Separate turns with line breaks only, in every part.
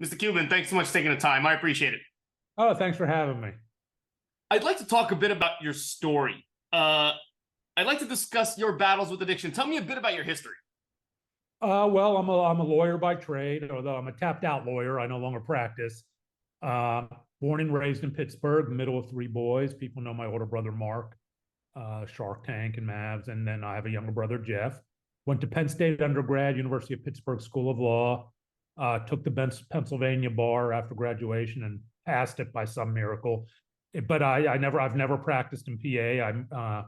Mr. Cuban, thanks so much for taking the time. I appreciate it.
Oh, thanks for having me.
I'd like to talk a bit about your story. I'd like to discuss your battles with addiction. Tell me a bit about your history.
Well, I'm a lawyer by trade, although I'm a tapped out lawyer. I no longer practice. Uh, Born and raised in Pittsburgh, middle of three boys. People know my older brother Mark, Shark Tank and Mavs, and then I have a younger brother Jeff. Went to Penn State undergrad, University of Pittsburgh School of Law. Took the Pennsylvania bar after graduation and passed it by some miracle. But I've never practiced in PA.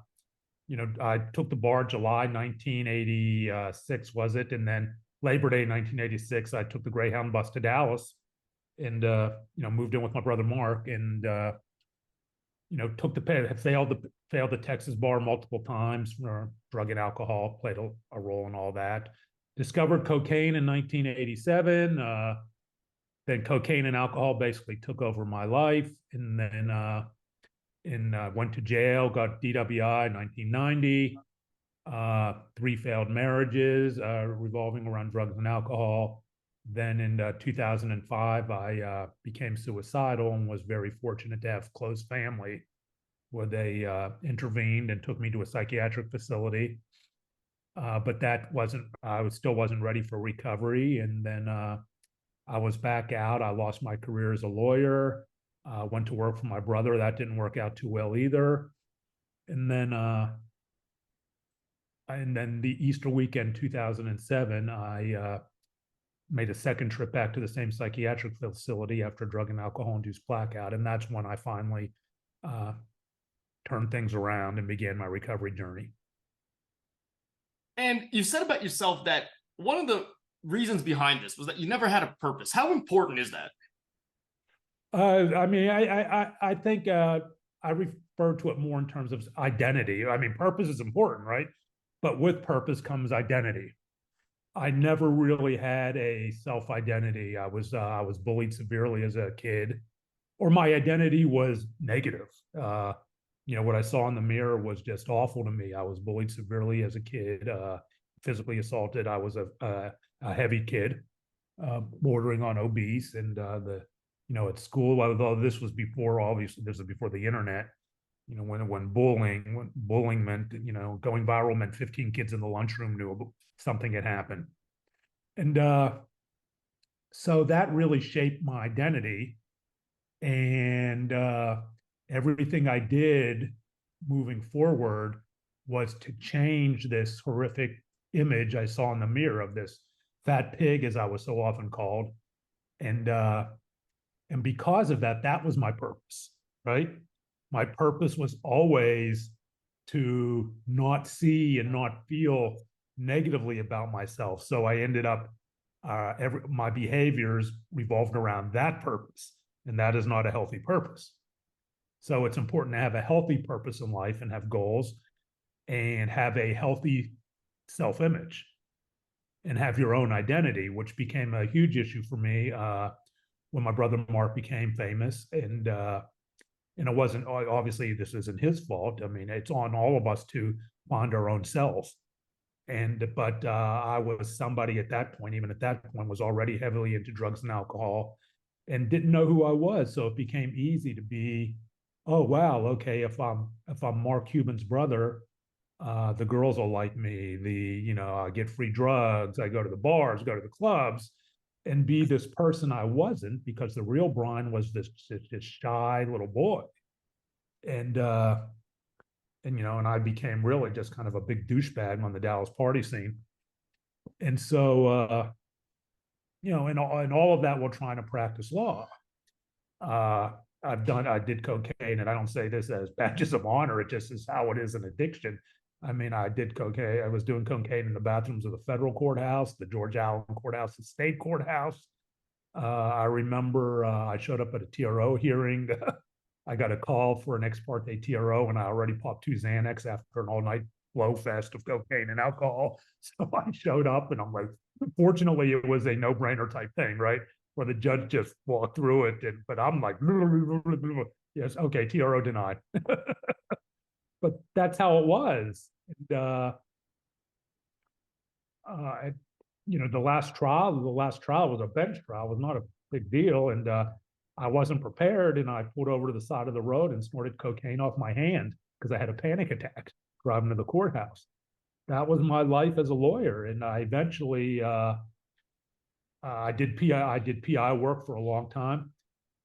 I took the bar July 1986, was it? And then Labor Day 1986, I took the Greyhound bus to Dallas and, moved in with my brother Mark and, failed the Texas bar multiple times for drug and alcohol, played a role in all that. Discovered cocaine in 1987. Then cocaine and alcohol basically took over my life. And then went to jail, got DWI in 1990, three failed marriages revolving around drugs and alcohol. Then in 2005, I became suicidal and was very fortunate to have close family where they intervened and took me to a psychiatric facility. But I still wasn't ready for recovery. And then I was back out. I lost my career as a lawyer. Went to work for my brother. That didn't work out too well either. And then the Easter weekend 2007, I made a second trip back to the same psychiatric facility after a drug and alcohol-induced blackout. And that's when I finally turned things around and began my recovery journey.
And you said about yourself that one of the reasons behind this was that you never had a purpose. How important is that?
I think I refer to it more in terms of identity. I mean, purpose is important, right? But with purpose comes identity. I never really had a self-identity. I was bullied severely as a kid, or my identity was negative. What I saw in the mirror was just awful to me. I was bullied severely as a kid, physically assaulted. I was a heavy kid, bordering on obese, and at school, although this was before, obviously, this was before the internet, when bullying meant, going viral meant 15 kids in the lunchroom knew something had happened. And so that really shaped my identity. And everything I did moving forward was to change this horrific image I saw in the mirror of this fat pig, as I was so often called. And because of that, that was my purpose, right? My purpose was always to not see and not feel negatively about myself. So I ended up, my behaviors revolved around that purpose, and that is not a healthy purpose. So it's important to have a healthy purpose in life and have goals and have a healthy self-image and have your own identity, which became a huge issue for me when my brother Mark became famous. And it wasn't, obviously this isn't his fault. I mean, it's on all of us to find our own self. But I was somebody at that point, even at that point, was already heavily into drugs and alcohol and didn't know who I was. So it became easy to be, oh, wow, okay, if I'm Mark Cuban's brother, the girls will like me. I get free drugs. I go to the bars, go to the clubs, and be this person I wasn't, because the real Brian was this shy little boy. And I became really just kind of a big douchebag on the Dallas party scene. And so, and all of that while trying to practice law. I did cocaine, and I don't say this as badges of honor. It just is how it is an addiction. I mean, I did cocaine. I was doing cocaine in the bathrooms of the federal courthouse, the George Allen courthouse, the state courthouse. I remember I showed up at a TRO hearing. I got a call for an ex parte TRO, and I already popped 2 Xanax after an all-night blow fest of cocaine and alcohol. So I showed up, and I'm like, fortunately, it was a no-brainer type thing, right? Where the judge just walked through it. But I'm like, yes, okay, TRO denied. But that's how it was. And the last trial was a bench trial. It was not big deal. And I wasn't prepared, and I pulled over to the side of the road and snorted cocaine off my hand because I had a panic attack driving to the courthouse. That was my life as a lawyer, and I eventually I did PI work for a long time,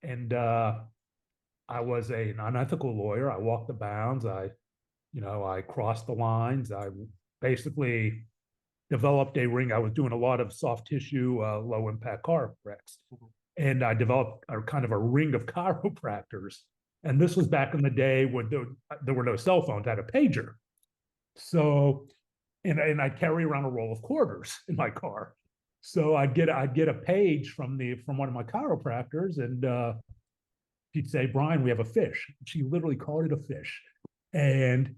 and I was an unethical lawyer. I walked the bounds. I crossed the lines. I basically developed a ring. I was doing a lot of soft tissue, low impact car wrecks. And I developed a kind of a ring of chiropractors. And this was back in the day when there were no cell phones. I had a pager. So, and I'd carry around a roll of quarters in my car. So I'd get a page from one of my chiropractors, and she'd say, "Brian, we have a fish." She literally called it a fish. And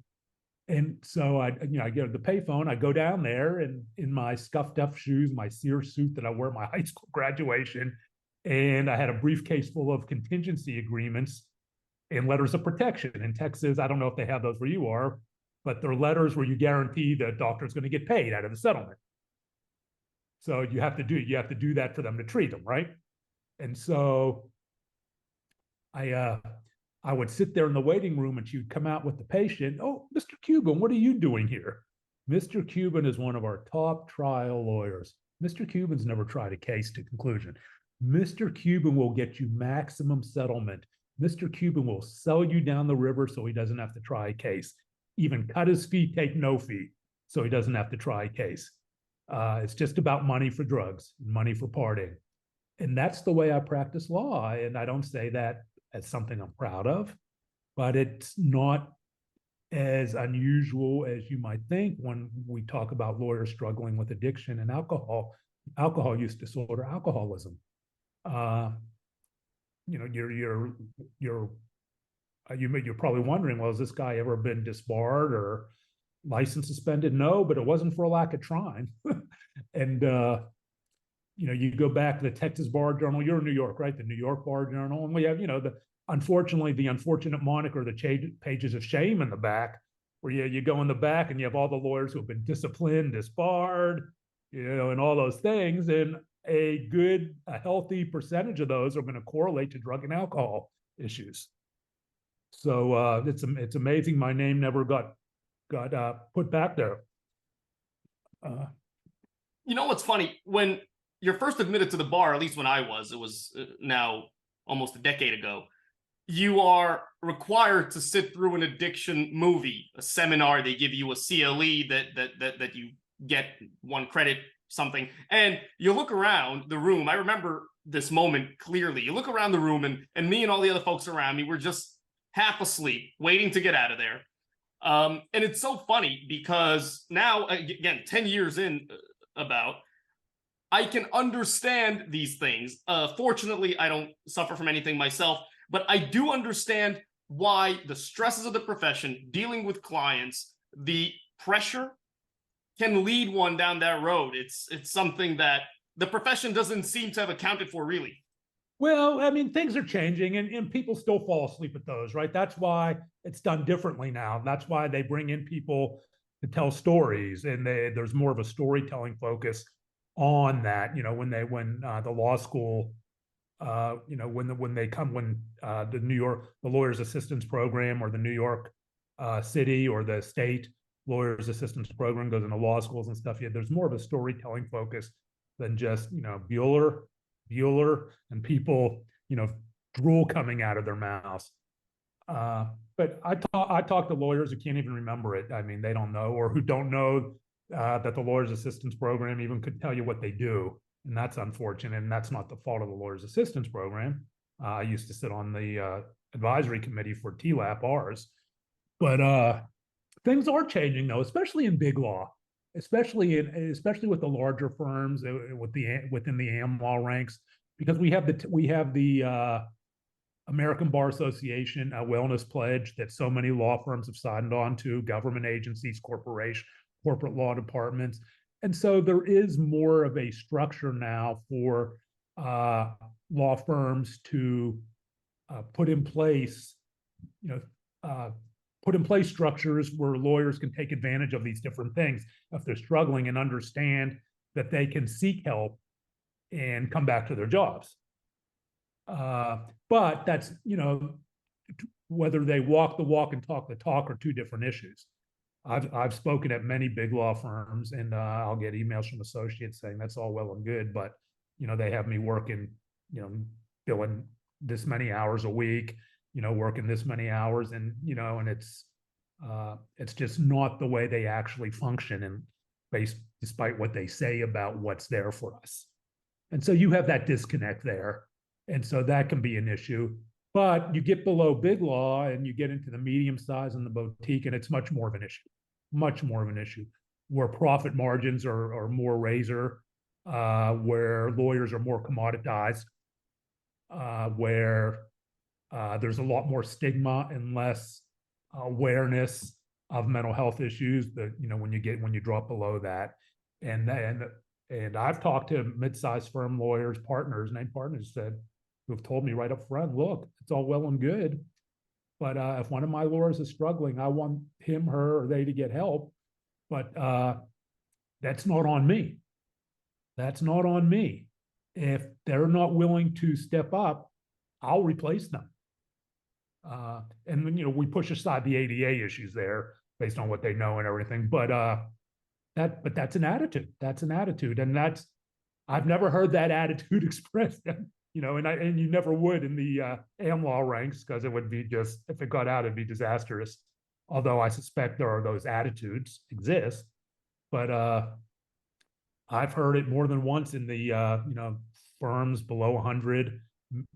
so I get the payphone, I go down there, and in my scuffed up shoes, my Sears suit that I wear at my high school graduation, and I had a briefcase full of contingency agreements and letters of protection. In Texas, I don't know if they have those where you are, but they're letters where you guarantee the doctor's going to get paid out of the settlement. So you have to do that for them to treat them, right? And so I would sit there in the waiting room, and she would come out with the patient. "Oh, Mr. Cuban, what are you doing here?" Mr. Cuban is one of our top trial lawyers. Mr. Cuban's never tried a case to conclusion. Mr. Cuban will get you maximum settlement. Mr. Cuban will sell you down the river so he doesn't have to try a case. Even cut his fee, take no fee, so he doesn't have to try a case. It's just about money for drugs, money for partying. And that's the way I practice law. And I don't say that as something I'm proud of, but it's not as unusual as you might think when we talk about lawyers struggling with addiction and alcohol use disorder, alcoholism. You're probably wondering, well, has this guy ever been disbarred or license suspended? No, but it wasn't for a lack of trying. And you go back to the Texas Bar Journal. You're in New York, right? The New York Bar Journal, and we have the unfortunate moniker, the pages of shame in the back, where you go in the back and you have all the lawyers who have been disciplined, disbarred, and all those things. And a healthy percentage of those are going to correlate to drug and alcohol issues. So it's amazing my name never got put back there.
You know what's funny? When you're first admitted to the bar, at least when it was now almost a decade ago, you are required to sit through an addiction movie, a seminar. They give you a CLE that you get 1 credit something, and you look around the room. I remember this moment clearly. You look around the room, and me and all the other folks around me were just half asleep, waiting to get out of there. And it's so funny because now, again, 10 years in, I can understand these things. Fortunately, I don't suffer from anything myself, but I do understand why the stresses of the profession, dealing with clients, the pressure can lead one down that road. It's something that the profession doesn't seem to have accounted for, really.
Well, I mean, things are changing, and people still fall asleep at those, right? That's why it's done differently now. That's why they bring in people to tell stories, and there's more of a storytelling focus on that. When the law school, the New York, the Lawyers Assistance Program, or the New York City or the state Lawyers Assistance Program goes into law schools and stuff. Yeah, there's more of a storytelling focus than just Bueller and people drool coming out of their mouths. But I talk to lawyers who can't even remember it. I mean, they don't know, or who don't know that the Lawyers Assistance Program even could tell you what they do. And that's unfortunate. And that's not the fault of the Lawyers Assistance Program. I used to sit on the advisory committee for TLAP, ours. But things are changing, though, especially in big law, especially with the larger firms, within the AM law ranks, because we have the American Bar Association wellness pledge that so many law firms have signed on to, government agencies, corporate law departments. And so there is more of a structure now for law firms to put in place structures where lawyers can take advantage of these different things if they're struggling, and understand that they can seek help and come back to their jobs. But that's, whether they walk the walk and talk the talk are two different issues. I've spoken at many big law firms, and I'll get emails from associates saying that's all well and good, but they have me working, billing this many hours a week, working this many hours, and and it's just not the way they actually function, and despite what they say about what's there for us. And so you have that disconnect there, and so that can be an issue. But you get below big law and you get into the medium size and the boutique, and it's much more of an issue, where profit margins are more razor, where lawyers are more commoditized, where there's a lot more stigma and less awareness of mental health issues. That when you drop below that, and I've talked to mid-sized firm lawyers, named partners, who have told me right up front, look, it's all well and good, but if one of my lawyers is struggling, I want him, her, or they to get help, but that's not on me. That's not on me. If they're not willing to step up, I'll replace them. And we push aside the ADA issues there based on what they know and everything, but that's an attitude. That's an attitude, and I've never heard that attitude expressed. And you never would in the AM law ranks, because it would be just, if it got out, it'd be disastrous. Although I suspect there are those attitudes exist, but I've heard it more than once in the firms below 100,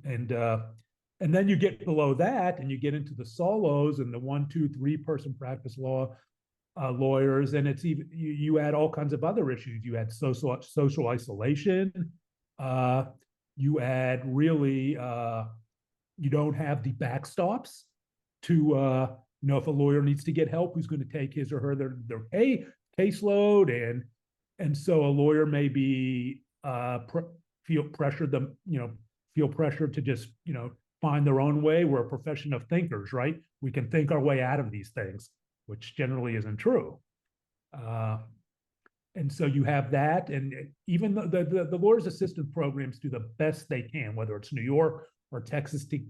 and then you get below that, and you get into the solos and the 1, 2, 3 person practice law lawyers, and it's even you add all kinds of other issues. You add social isolation. You add really, you don't have the backstops to, if a lawyer needs to get help, who's going to take his or her their caseload, and so a lawyer may be feel pressured to just find their own way. We're a profession of thinkers, right? We can think our way out of these things, which generally isn't true. And so you have that, and even the lawyers assistance programs do the best they can, whether it's New York or Texas, to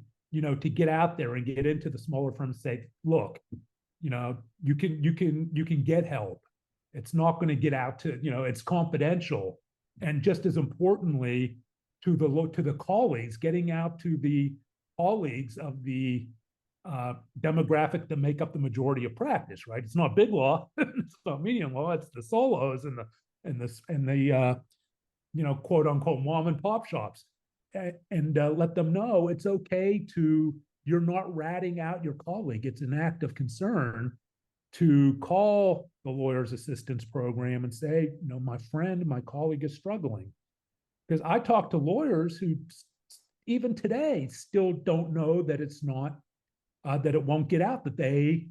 get out there and get into the smaller firms and say, look, you can get help. It's not going to get out to, it's confidential. And just as importantly, to the colleagues, getting out to the colleagues of the demographic that make up the majority of practice, right? It's not big law, it's not medium law, it's the solos and the quote unquote mom and pop shops, and let them know it's okay you're not ratting out your colleague. It's an act of concern to call the lawyer's assistance program and say, my friend, my colleague is struggling. Because I talk to lawyers who even today still don't know that it's not that it won't get out, that they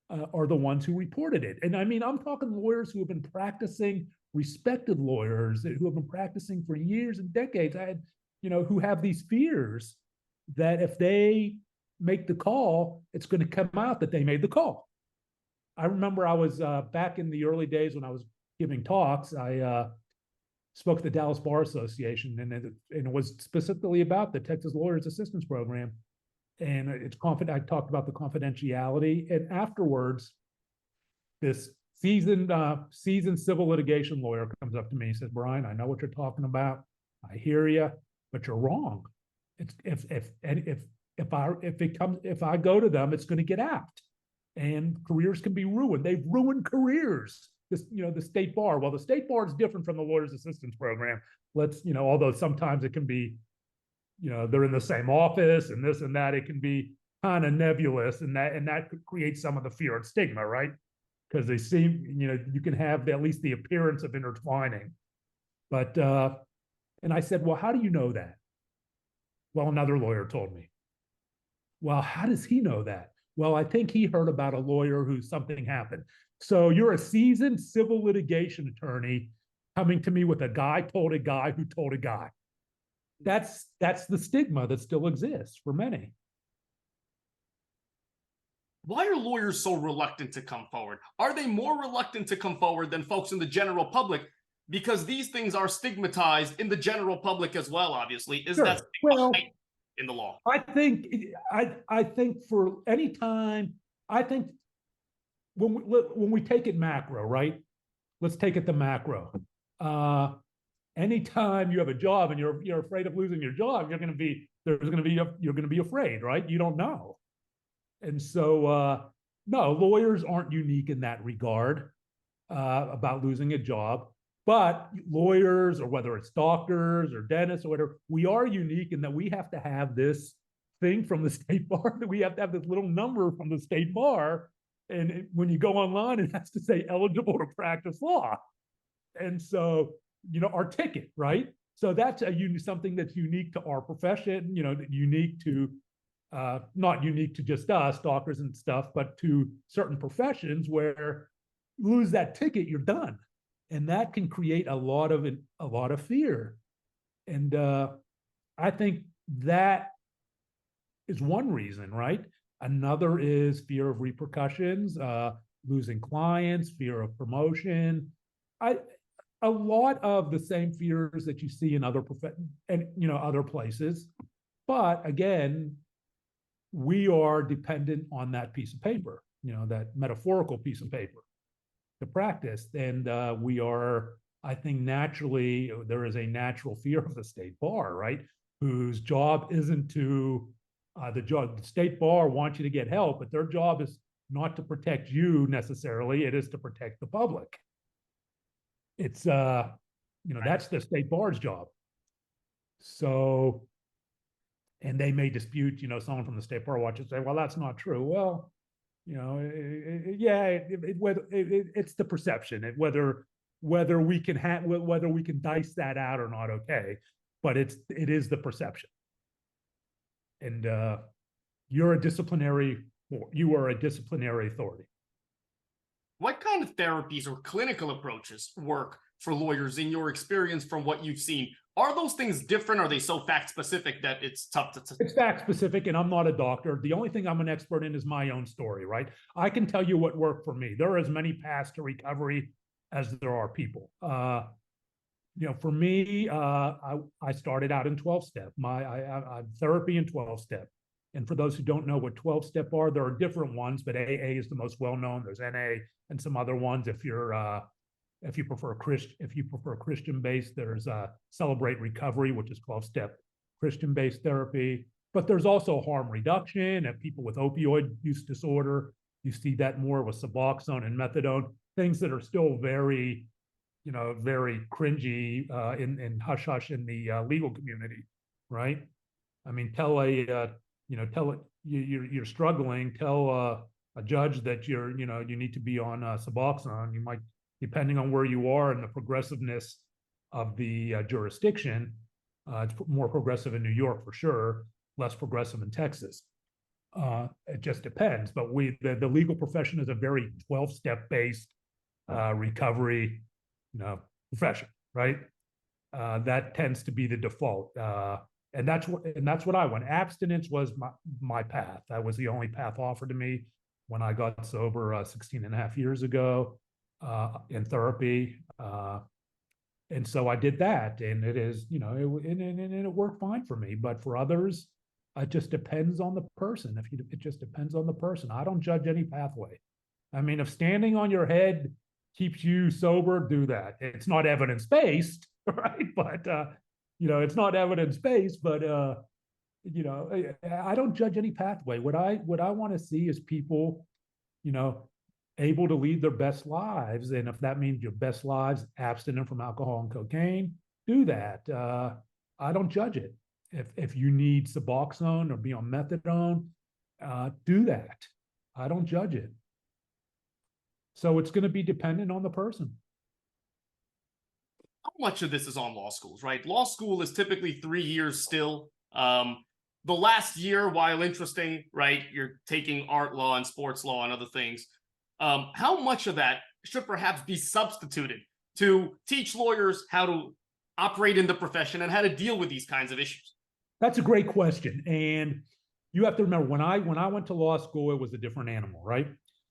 are the ones who reported it. And I mean, I'm talking lawyers who have been practicing, respected lawyers who have been practicing for years and decades. I had, who have these fears that if they make the call, it's going to come out that they made the call. I remember I was back in the early days when I was giving talks, I spoke at the Dallas Bar Association, and it was specifically about the Texas Lawyers Assistance Program. And I talked about the confidentiality. And afterwards, this seasoned civil litigation lawyer comes up to me and says, Brian, I know what you're talking about. I hear you, but you're wrong. It's if I go to them, it's going to get out, and careers can be ruined. They've ruined careers. The state bar. Well, the state bar is different from the lawyers assistance program. Although sometimes it can be, they're in the same office and this and that, it can be kind of nebulous, and that could create some of the fear and stigma, right? Because they seem, you can have at least the appearance of intertwining. But and I said, well, how do you know that? Well, another lawyer told me. Well, how does he know that? Well, I think he heard about a lawyer who something happened. So you're a seasoned civil litigation attorney coming to me with a guy told a guy who told a guy. That's the stigma that still exists for many.
Why are lawyers so reluctant to come forward? Are they more reluctant to come forward than folks in the general public? Because these things are stigmatized in the general public as well, obviously. Is
Sure.
that
Well,
in the law?
I think for any time, I think when we take it macro, right? Let's take it to macro. Anytime you have a job and you're afraid of losing your job, you're going to be afraid, right? You don't know. And so, no, lawyers aren't unique in that regard about losing a job. But lawyers, or whether it's doctors or dentists or whatever, we are unique in that we have to have this thing from the state bar, that we have to have this little number from the state bar. And when you go online, it has to say eligible to practice law. And so, our ticket, right? So that's something that's unique to our profession, unique to, not unique to just us, doctors and stuff, but to certain professions where you lose that ticket, you're done. And that can create a lot of fear. And I think that is one reason, right? Another is fear of repercussions, losing clients, fear of promotion. A lot of the same fears that you see in other other places. But again, we are dependent on that piece of paper, that metaphorical piece of paper to practice. And we are, I think, naturally, there is a natural fear of the state bar, right? Whose job isn't to, the state bar wants you to get help, but their job is not to protect you necessarily. It is to protect the public. It's, that's the state bar's job. So, and they may dispute, someone from the state bar watch and say, well, that's not true. Well, it's the perception, whether we can dice that out or not. Okay. But it is the perception. And you are a disciplinary authority.
What kind of therapies or clinical approaches work for lawyers in your experience from what you've seen? Are those things different? Are they so fact specific that it's tough to?
It's fact specific, and I'm not a doctor. The only thing I'm an expert in is my own story, right? I can tell you what worked for me. There are as many paths to recovery as there are people. For me, I started out in 12-step. I therapy in 12-step. And for those who don't know what 12-step are, there are different ones, but AA is the most well-known. There's NA and some other ones. If you prefer Christian-based, there's Celebrate Recovery, which is 12-step Christian-based therapy. But there's also harm reduction and people with opioid use disorder. You see that more with Suboxone and Methadone, things that are still very, very cringy in hush-hush in the legal community, right? I mean, you're struggling, tell a judge that you need to be on Suboxone. You might, depending on where you are and the progressiveness of the jurisdiction, it's more progressive in New York for sure, less progressive in Texas. It just depends. But the legal profession is a very 12-step based recovery, profession, right? That tends to be the default. And that's what I went. Abstinence was my path. That was the only path offered to me when I got sober 16 and a half years ago in therapy. And so I did that, and it is, it worked fine for me. But for others, it just depends on the person. It just depends on the person. I don't judge any pathway. I mean, if standing on your head keeps you sober, do that. It's not evidence-based, right? But it's not evidence-based, but I don't judge any pathway. What I want to see is people, able to lead their best lives. And if that means your best lives abstinent from alcohol and cocaine, do that. I don't judge it. If you need Suboxone or be on methadone, do that. I don't judge it. So it's going to be dependent on the person.
How much of this is on law schools, right? Law school is typically 3 years still. The last year, while interesting, right, you're taking art law and sports law and other things. How much of that should perhaps be substituted to teach lawyers how to operate in the profession and how to deal with these kinds of issues?
That's a great question. And you have to remember, when I went to law school, it was a different animal, right?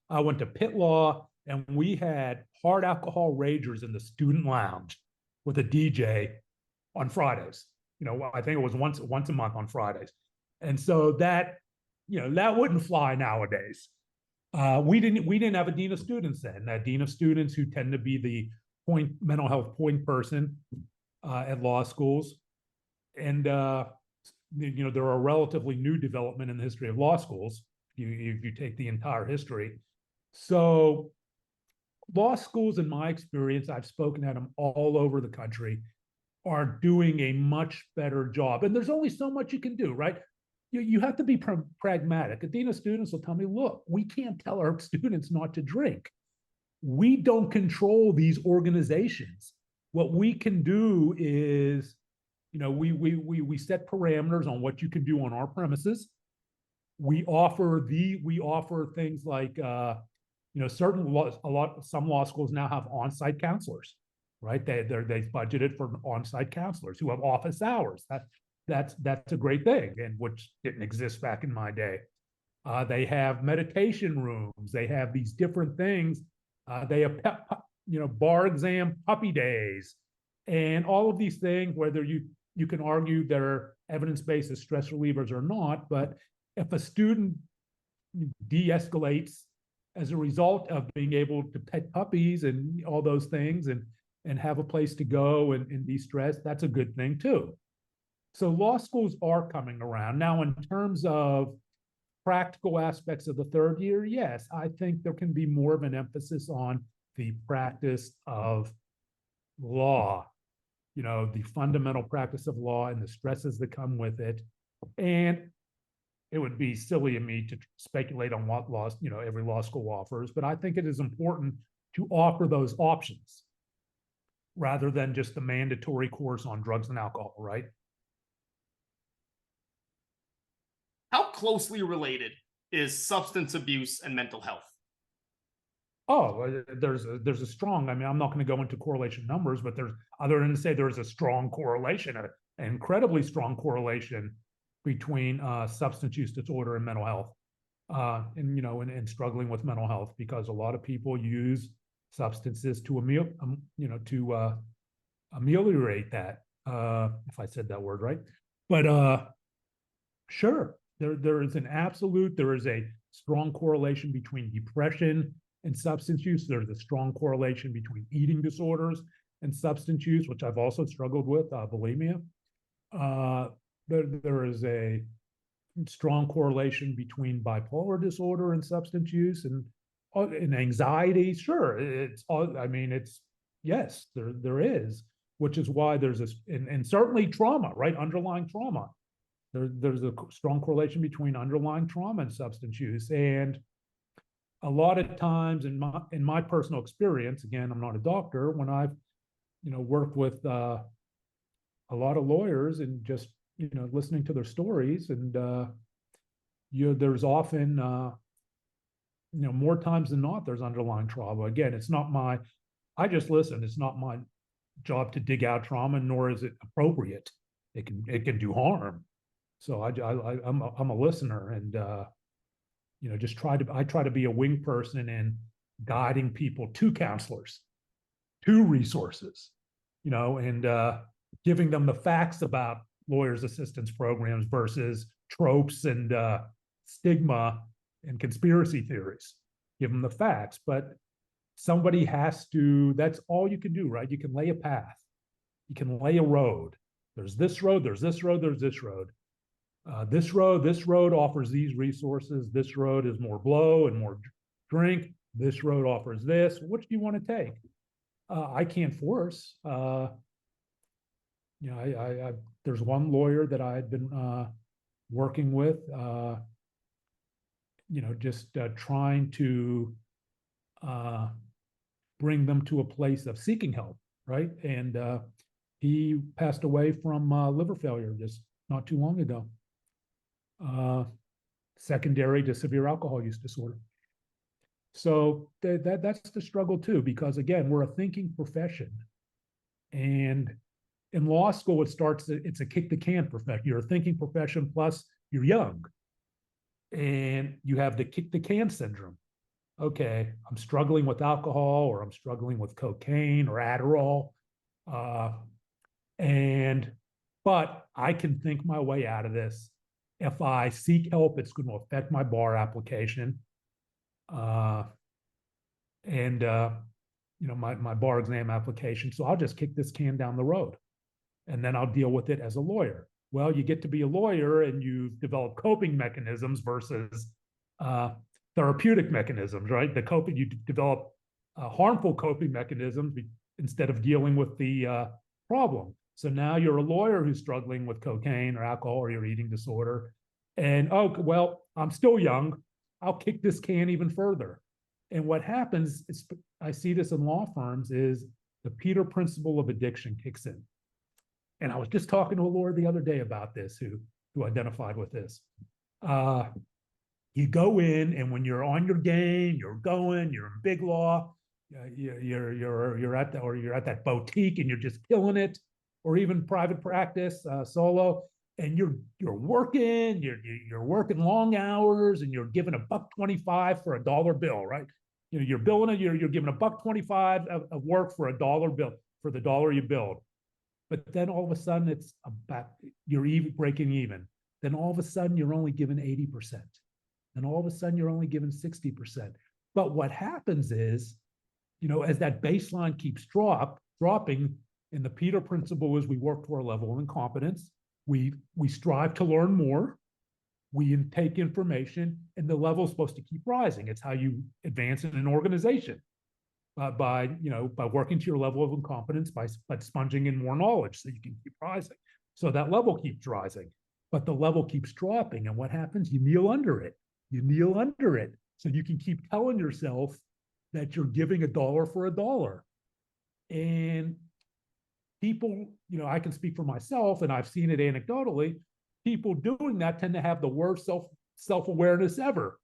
I went to Pitt Law, and we had hard alcohol ragers in the student lounge with a DJ on Fridays. I think it was once a month on Fridays. And so that, that wouldn't fly nowadays. We didn't have a dean of students then. That dean of students who tend to be the mental health point person at law schools. And there are relatively new development in the history of law schools. You take the entire history. So law schools, in my experience, I've spoken at them all over the country, are doing a much better job. And there's only so much you can do, right? You have to be pragmatic. A dean of students will tell me, look, we can't tell our students not to drink. We don't control these organizations. What we can do is, we set parameters on what you can do on our premises. We offer things like some law schools now have on-site counselors, right? They've budgeted for on-site counselors who have office hours. That's a great thing, and which didn't exist back in my day. They have meditation rooms. They have these different things. They have bar exam puppy days, and all of these things. Whether you can argue they're evidence-based as stress relievers or not, but if a student de-escalates as a result of being able to pet puppies and all those things and have a place to go and de-stress, that's a good thing too. So law schools are coming around. Now, in terms of practical aspects of the third year, yes, I think there can be more of an emphasis on the practice of law, the fundamental practice of law and the stresses that come with it. And it would be silly of me to speculate on what laws, every law school offers, but I think it is important to offer those options rather than just the mandatory course on drugs and alcohol, right?
How closely related is substance abuse and mental health?
Oh, there's a strong, I'm not going to go into correlation numbers, but other than to say there's a strong correlation, an incredibly strong correlation between substance use disorder and mental health, and struggling with mental health, because a lot of people use substances to ameliorate that, if I said that word right. But sure, there is a strong correlation between depression and substance use. There's a strong correlation between eating disorders and substance use, which I've also struggled with, bulimia. There is a strong correlation between bipolar disorder and substance use and anxiety. Sure, yes, there is, which is why there's this, and certainly trauma, right? Underlying trauma. There's a strong correlation between underlying trauma and substance use. And a lot of times in my personal experience, again, I'm not a doctor, when I've worked with a lot of lawyers and just listening to their stories, and there's often more times than not there's underlying trauma. Again, I just listen. It's not my job to dig out trauma, nor is it appropriate. It can do harm. So I'm a listener, and I try to be a wing person in guiding people to counselors, to resources, and giving them the facts about lawyers' assistance programs versus tropes and stigma and conspiracy theories. Give them the facts, but somebody has to. That's all you can do, right? You can lay a path, you can lay a road. There's this road, there's this road, there's this road. This road offers these resources. This road is more blow and more drink. This road offers this. Which do you want to take? I can't force. There's one lawyer that I had been working with, just trying to bring them to a place of seeking help, right? And he passed away from liver failure just not too long ago. Secondary to severe alcohol use disorder. So that's the struggle too, because again, we're a thinking profession, and in law school it's a kick the can profession. You're a thinking profession, plus you're young, and you have the kick the can syndrome. Okay, I'm struggling with alcohol, or I'm struggling with cocaine or Adderall, but I can think my way out of this. if I seek help, it's going to affect my bar application. And my bar exam application. So I'll just kick this can down the road, and then I'll deal with it as a lawyer. Well, you get to be a lawyer and you develop coping mechanisms versus therapeutic mechanisms, right? You develop harmful coping mechanisms instead of dealing with the problem. So now you're a lawyer who's struggling with cocaine or alcohol or your eating disorder. And, oh, well, I'm still young. I'll kick this can even further. And what happens is, I see this in law firms, is the Peter principle of addiction kicks in. And I was just talking to a lawyer the other day about this, who identified with this. You go in, and when you're on your game, you're in big law, you're at that boutique, and you're just killing it, or even private practice, solo, and you're working long hours, and you're giving $1.25 for a dollar bill, right? You're billing it, you're giving $1.25 of work for a dollar bill, for the dollar you billed. But then all of a sudden you're breaking even. Then all of a sudden you're only given 80%. Then all of a sudden you're only given 60%. But what happens is, as that baseline keeps dropping, and the Peter principle is we work to our level of incompetence. We strive to learn more. We intake information, and the level is supposed to keep rising. It's how you advance in an organization, by working to your level of incompetence, by sponging in more knowledge, so you can keep rising. So that level keeps rising, but the level keeps dropping. And what happens? You kneel under it. So you can keep telling yourself that you're giving $1 for $1. And people, I can speak for myself, and I've seen it anecdotally. People doing that tend to have the worst self-awareness ever.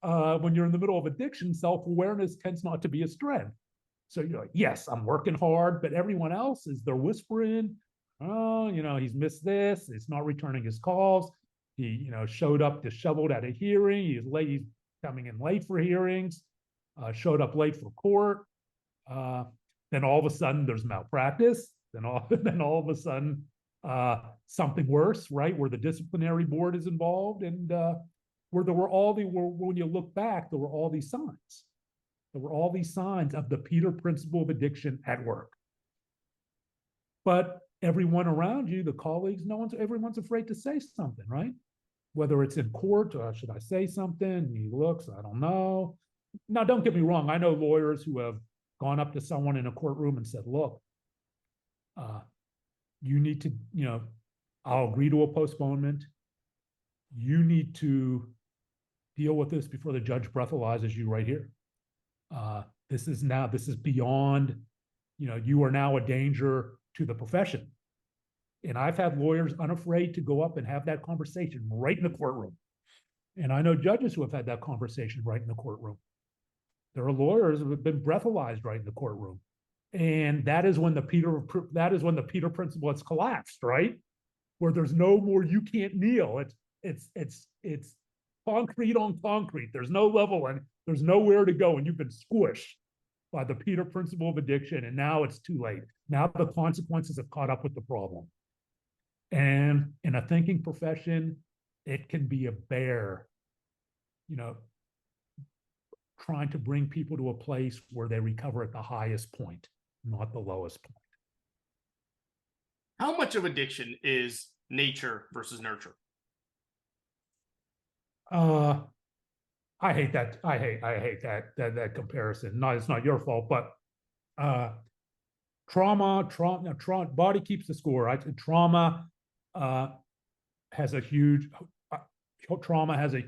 When you're in the middle of addiction, self-awareness tends not to be a strength. So you're like, yes, I'm working hard, but everyone else they're whispering, oh, he's missed this. He's not returning his calls. He, showed up disheveled at a hearing. He's late. He's coming in late for hearings. Showed up late for court. Then all of a sudden there's malpractice. Then all of a sudden something worse, right? Where the disciplinary board is involved, and when you look back, there were all these signs. There were all these signs of the Peter principle of addiction at work. But everyone around you, the colleagues, everyone's afraid to say something, right? Whether it's in court, should I say something? He looks, I don't know. Now, don't get me wrong. I know lawyers who have gone up to someone in a courtroom and said, look, you need to, I'll agree to a postponement. You need to deal with this before the judge breathalyzes you right here. This is beyond, you are now a danger to the profession. And I've had lawyers unafraid to go up and have that conversation right in the courtroom. And I know judges who have had that conversation right in the courtroom. There are lawyers who have been breathalyzed right in the courtroom. And that is when the Peter principle has collapsed, right? Where there's no more, you can't kneel. It's concrete on concrete. There's no level, and there's nowhere to go, and you've been squished by the Peter principle of addiction, and now it's too late. Now the consequences have caught up with the problem. And in a thinking profession, it can be a bear, trying to bring people to a place where they recover at the highest point, not the lowest point.
How much of addiction is nature versus nurture?
I hate that. I hate that comparison. No, it's not your fault, but trauma, body keeps the score. Right? Trauma has a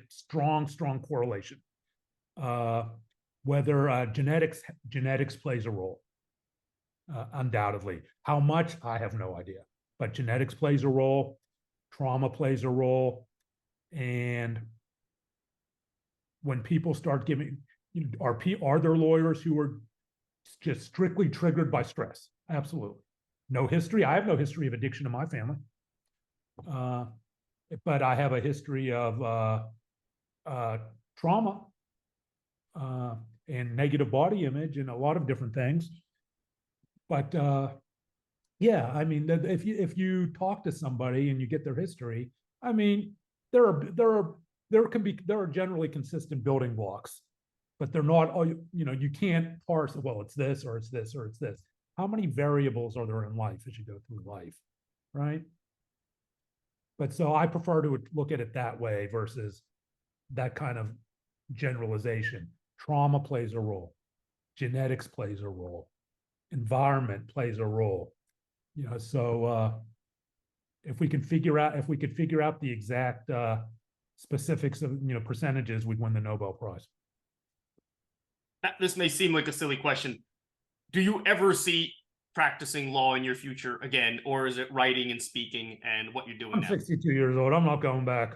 strong correlation. Whether genetics plays a role, undoubtedly. How much, I have no idea, but genetics plays a role, trauma plays a role, and when people start giving, are there lawyers who are just strictly triggered by stress? Absolutely. No history. I have no history of addiction in my family, but I have a history of trauma and negative body image and a lot of different things. But yeah, I mean, if you talk to somebody and you get their history, I mean, there are generally consistent building blocks, but they're not all, you can't parse, well, it's this or it's this or it's this. How many variables are there in life as you go through life, right? But so I prefer to look at it that way versus that kind of generalization. Trauma plays a role. Genetics plays a role. Environment plays a role. So if we could figure out the exact specifics of percentages, we'd win the Nobel Prize.
This may seem like a silly question. Do you ever see practicing law in your future again, or is it writing and speaking and what you're doing
I'm
now?
62 years old. I'm not going back.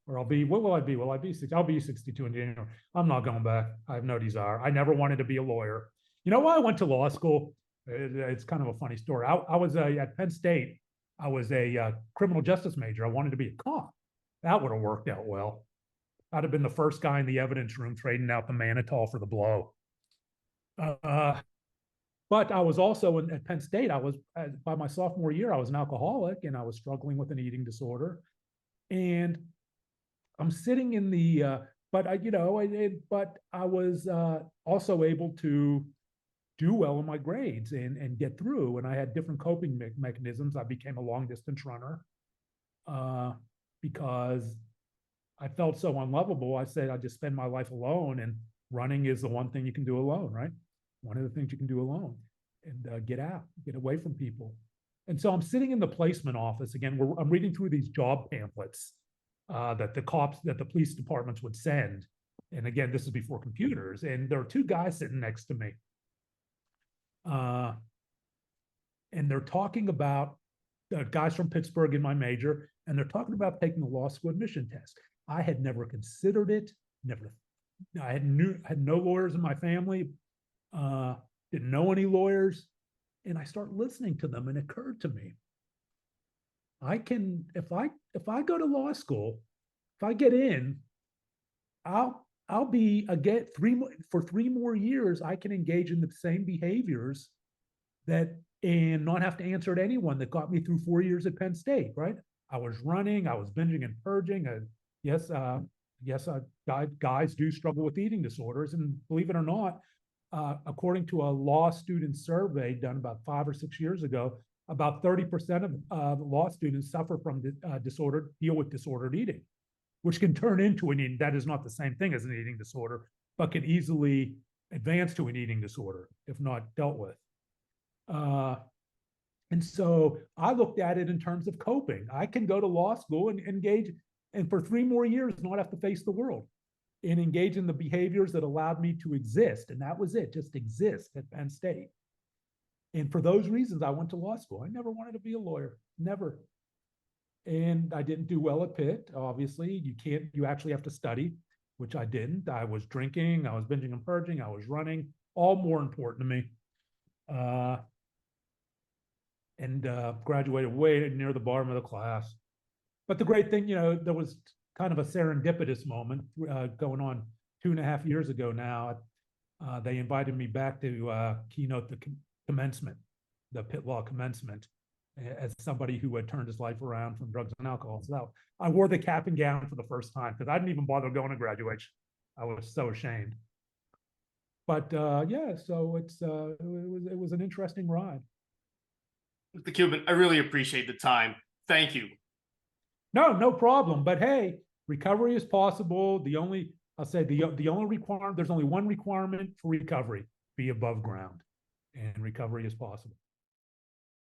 Or I'll be, what will I be? Will I be 60? I'll be 62 in January. I'm not going back. I have no desire. I never wanted to be a lawyer. You know why I went to law school? It's kind of a funny story. I was at Penn State. I was a criminal justice major. I wanted to be a cop. That would have worked out well. I'd have been the first guy in the evidence room trading out the mannitol for the blow. But I was also at Penn State. By my sophomore year, I was an alcoholic and I was struggling with an eating disorder. And I'm sitting in the, but I was also able to do well in my grades and get through. And I had different coping mechanisms. I became a long distance runner because I felt so unlovable. I said, I just spend my life alone, and running is the one thing you can do alone, right? One of the things you can do alone, and get away from people. And so I'm sitting in the placement office again, where I'm reading through these job pamphlets that the police departments would send. And again, this is before computers. And there are two guys sitting next to me. And they're talking about guys from Pittsburgh in my major, and they're talking about taking the law school admission test. I had never considered it. I had no lawyers in my family. Didn't know any lawyers. And I start listening to them, and it occurred to me, if I go to law school, if I get in, I'll be for 3 more years. I can engage in the same behaviors and not have to answer to anyone that got me through 4 years at Penn State, right? I was running, I was binging and purging. Yes, guys do struggle with eating disorders, and believe it or not, according to a law student survey done about 5 or 6 years ago, about 30% of law students suffer from deal with disordered eating, which can turn into an eating. That is not the same thing as an eating disorder, but can easily advance to an eating disorder if not dealt with. And so I looked at it in terms of coping. I can go to law school and engage, and for 3 more years, not have to face the world, and engage in the behaviors that allowed me to exist. And that was it, just exist at Penn State. And for those reasons, I went to law school. I never wanted to be a lawyer, never. And I didn't do well at Pitt. Obviously, you actually have to study, which I didn't. I was drinking, I was binging and purging, I was running, all more important to me. Graduated way near the bottom of the class. But the great thing, there was kind of a serendipitous moment going on 2.5 years ago now. They invited me back to keynote the commencement, the Pitt Law commencement, as somebody who had turned his life around from drugs and alcohol. So I wore the cap and gown for the first time because I didn't even bother going to graduation. I was so ashamed. But yeah, so it was an interesting ride.
Mr. Cuban, I really appreciate the time. Thank you.
No problem. But hey, recovery is possible. I'll say the only requirement, there's only one requirement for recovery: be above ground, and recovery is possible.